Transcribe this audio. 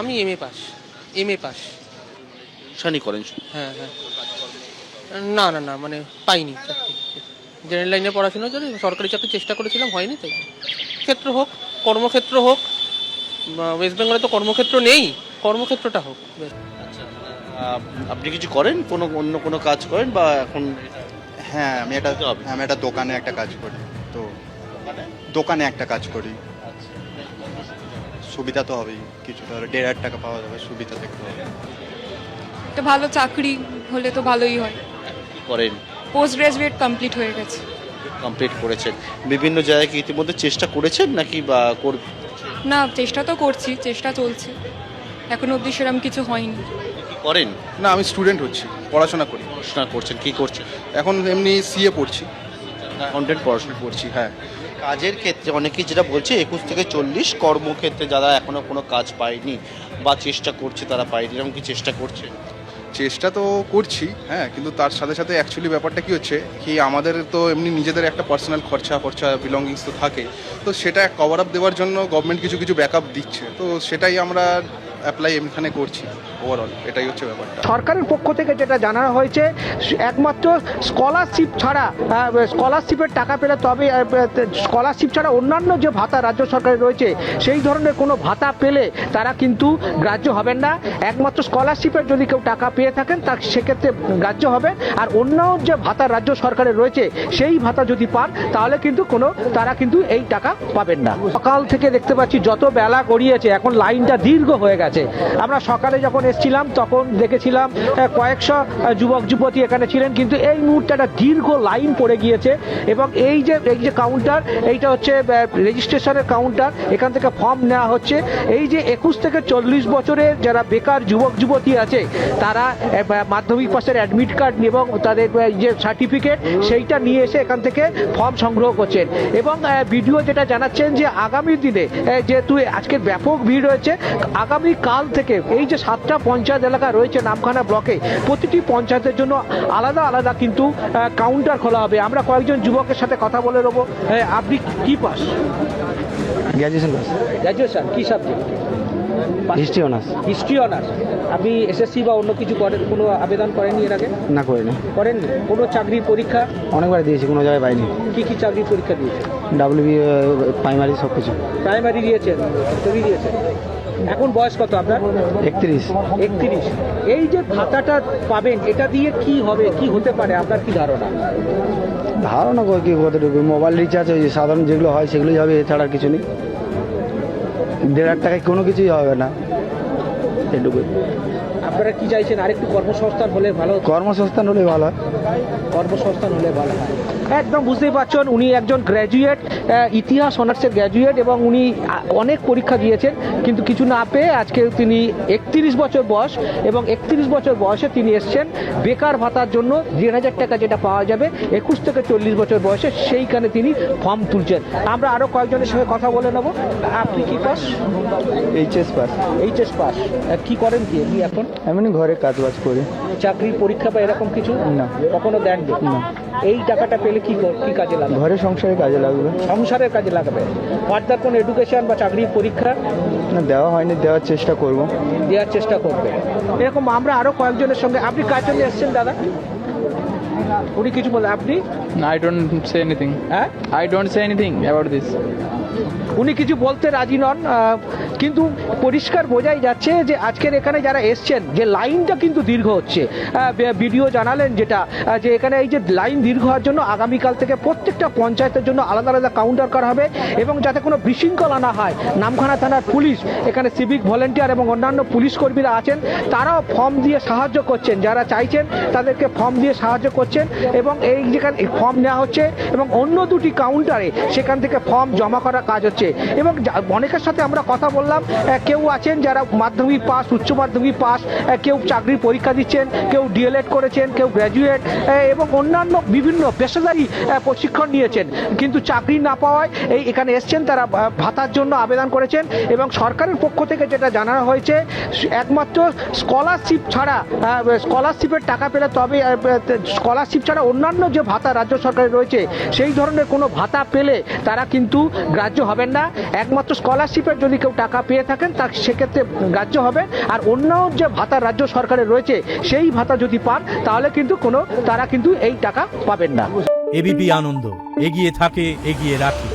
আমি MA pass. MA pass. শানি করেন? হ্যাঁ হ্যাঁ। না না না, মানে পাইনি চাকরি। জেনারেল লাইনে পড়াশোনা করে সরকারি চাকরি চেষ্টা করেছিলাম, হয়নি। তাই ক্ষেত্র হোক, কর্মক্ষেত্র হোক, ওয়েস্ট বেঙ্গলে তো কর্মক্ষেত্র নেই, কর্মক্ষেত্রটা হোক। আপনি কিছু করেন, অন্য কোনো কাজ করেন বা এখন? হ্যাঁ, আমি একটা দোকানে একটা কাজ করি। তো দোকানে একটা কাজ করি। সুবিধা তো হবেই, কিছুটা 1,500 টাকা পাওয়া যাবে, সুবিধা দেখতে হবে। একটা ভালো চাকরি হলে তো ভালোই হয়। কি করেন? পোস্ট গ্রাজুয়েট কমপ্লিট হয়ে গেছে। কমপ্লিট করেছেন। বিভিন্ন জায়গায় কি ইতিমধ্যে চেষ্টা করেছেন নাকি বা না, চেষ্টা তো করছি, চেষ্টা চলছে, এখনো অবধি সেরকম কিছু হয়নি। কি করেন? না, আমি স্টুডেন্ট হচ্ছি, পড়াশোনা করি। পড়াশোনা করছেন? কি করছেন? এখন এমনি সিএ পড়ছি। অ্যাকাউন্টেন্ট পড়াশোনা পড়ছি, হ্যাঁ। কাজের ক্ষেত্রে অনেকেই যেটা বলছে 21 থেকে 40, কর্মক্ষেত্রে যারা এখনো কোনো কাজ পায়নি বা চেষ্টা করছে তারা পায়নি, এরকম কি চেষ্টা করছে? চেষ্টা তো করছি, হ্যাঁ, কিন্তু তার সাথে সাথে অ্যাকচুয়ালি ব্যাপারটা কি হচ্ছে কি, আমাদের তো এমনি নিজেদের একটা পার্সোনাল খরচা বিলঙ্গিংস তো থাকে। তো সেটা কভার আপ দেওয়ার জন্য গভর্নমেন্ট কিছু কিছু ব্যাকআপ দিচ্ছে, তো সেটাই আমরা অ্যাপ্লাই এখানে করছি। ওভারঅল এটাই হচ্ছে ব্যাপারটা। সরকারের পক্ষ থেকে যেটা জানানো হয়েছে, একমাত্র স্কলারশিপ ছাড়া, স্কলারশিপের টাকা পেলে তবে, স্কলারশিপ ছাড়া অন্যান্য যে ভাতা রাজ্য সরকারের রয়েছে সেই ধরনের কোনো ভাতা পেলে তারা কিন্তু গ্রাহ্য হবেন না। একমাত্র স্কলারশিপের যদি কেউ টাকা পেয়ে থাকেন তা সেক্ষেত্রে গ্রাহ্য হবে, আর অন্য যে ভাতা রাজ্য সরকারের রয়েছে সেই ভাতা যদি পান তাহলে কিন্তু তারা কিন্তু এই টাকা পাবেন না। সকাল থেকে দেখতে পাচ্ছি যত বেলা গড়িয়েছে এখন লাইনটা দীর্ঘ হয়ে গেছে। আমরা সকালে যখন এসেছিলাম তখন দেখেছিলাম কয়েকশো যুবক যুবতী এখানে ছিলেন, কিন্তু এই মুহূর্তে একটা দীর্ঘ লাইন পড়ে গিয়েছে। এবং এই যে কাউন্টার, এইটা হচ্ছে রেজিস্ট্রেশনের কাউন্টার, এখান থেকে ফর্ম নেওয়া হচ্ছে। এই যে 21 থেকে 40 বছরের যারা বেকার যুবক যুবতী আছে তারা মাধ্যমিক পাশের অ্যাডমিট কার্ড এবং তাদের যে সার্টিফিকেট সেইটা নিয়ে এসে এখান থেকে ফর্ম সংগ্রহ করছেন। এবং ভিডিও যেটা জানাচ্ছেন যে আগামী দিনে, যেহেতু আজকের ব্যাপক ভিড় রয়েছে, আগামী কাল থেকে এই যে 7টা পঞ্চায়েত এলাকা রয়েছে নামখানা ব্লকে, প্রতিটি পঞ্চায়েতের জন্য আলাদা আলাদা কিন্তু কাউন্টার খোলা হবে। আমরা কয়েকজন যুবকের সাথে কথা বলে নেবো। আপনি কি পাস? Graduation pass. গ্র্যাজুয়েশন কি subject? History honours. History honours. আপনি এসএসসি বা অন্য কিছু করেন, কোনো আবেদন করেননি এর আগে? না, করিনি। করেননি? কোনো চাকরির পরীক্ষা? অনেকবার দিয়েছি, কোনো জায়গায় পাইনি। কি চাকরির পরীক্ষা দিয়েছেন? ডাব্লিউবি, প্রাইমারি সব কিছু। প্রাইমারি দিয়েছেন, তৈরি দিয়েছেন। এখন বয়স কত আপনার? 31। 31। এই যে ভাতাটা পাবেন, এটা দিয়ে কি হবে, কি হতে পারে, আপনার কি ধারণা? ধারণা কি কতটুকু, মোবাইল রিচার্জ, ওই যে সাধারণ যেগুলো হয় সেগুলোই হবে, এছাড়া আর কিছু নেই। 1,500 টাকায় কোনো কিছুই হবে না, এটুকুই। আপনারা কি চাইছেন, আরেকটু কর্মসংস্থান হলে ভালো? কর্মসংস্থান হলে ভালো হয়। কর্মসংস্থান হলে ভালো হয়। একদম বুঝতেই পারছেন, উনি একজন গ্র্যাজুয়েট, ইতিহাস অনার্সের গ্র্যাজুয়েট, এবং উনি অনেক পরীক্ষা দিয়েছেন কিন্তু কিছু না পেয়ে আজকে তিনি 31 বছর বয়স, এবং 31 বছর বয়সে তিনি এসছেন বেকার ভাতার জন্য। 1,000 টাকা যেটা পাওয়া যাবে 21 থেকে 40 বছর বয়সে, সেইখানে তিনি ফর্ম তুলছেন। আমরা আরও কয়েকজনের সঙ্গে কথা বলে নেব। আপনি কি pass? HS pass. HS pass. কি করেন কি আপনি এখন? এমনি ঘরে কাজ বাজ করি। চাকরির পরীক্ষা বা এরকম কিছু না। কখনো দেননি? না। এই টাকাটা পেলে কি কাজে লাগবে? ঘরে সংসারে কাজে লাগবে। সংসারের কাজে লাগাবে। ফার্দার কোনো এডুকেশন বা চাকরির পরীক্ষা? না, দেওয়া হয়নি, দেওয়ার চেষ্টা করব। দেওয়ার চেষ্টা করবে। এরকম আমরা আরো কয়েকজনের সঙ্গে। আপনি কার জন্য এসেছেন দাদা? উনি কিছু বলে, আপনি? I don't say anything. হ্যাঁ, I don't say anything about this. উনি কিছু বলতে রাজি নন, কিন্তু পরিষ্কার বোঝাই যাচ্ছে যে আজকের এখানে যারা এসছেন যে লাইনটা কিন্তু দীর্ঘ হচ্ছে। ভিডিও জানালেন যেটা, যে এখানে এই যে লাইন দীর্ঘ হওয়ার জন্য আগামীকাল থেকে প্রত্যেকটা পঞ্চায়েতের জন্য আলাদা আলাদা কাউন্টার করা হবে, এবং যাতে কোনো বিশৃঙ্খলা না হয় নামখানা থানার পুলিশ, এখানে সিভিক ভলেন্টিয়ার এবং অন্যান্য পুলিশ কর্মীরা আছেন, তারাও ফর্ম দিয়ে সাহায্য করছেন। যারা চাইছেন তাদেরকে ফর্ম দিয়ে সাহায্য করছেন, এবং এই যেখানে ফর্ম নেওয়া হচ্ছে এবং অন্য দুটি কাউন্টারে সেখান থেকে ফর্ম জমা করার কাজ হচ্ছে। এবং অনেকের সাথে আমরা কথা বললাম, কেউ আছেন যারা মাধ্যমিক পাস, উচ্চ মাধ্যমিক পাস, কেউ চাকরির পরীক্ষা দিচ্ছেন, কেউ ডিএলএড করেছেন, কেউ গ্র্যাজুয়েট, এবং অন্যান্য বিভিন্ন পেশাদারি প্রশিক্ষণ নিয়েছেন, কিন্তু চাকরি না পাওয়ায় এখানে এসছেন। তারা ভাতার জন্য আবেদন করেছেন, এবং সরকারের পক্ষ থেকে যেটা জানানো হয়েছে, একমাত্র স্কলারশিপ ছাড়া, স্কলারশিপের টাকা পেলে তবে, স্কলারশিপ ছাড়া অন্যান্য যে ভাতা রাজ্য সরকারের রয়েছে সেই ধরনের কোনো ভাতা পেলে তারা কিন্তু গ্রাহ্য গ্রাহ্য হবেন না। একমাত্র স্কলারশিপের যদি কেউ টাকা পেয়ে থাকেন তা সেক্ষেত্রে গ্রাহ্য হবে, আর অন্য যে ভাতা রাজ্য সরকারের রয়েছে সেই ভাতা যদি পান তাহলে কিন্তু তারা কিন্তু এই টাকা পাবেন না। এবিপি আনন্দ, এগিয়ে থাকে, এগিয়ে রাখে।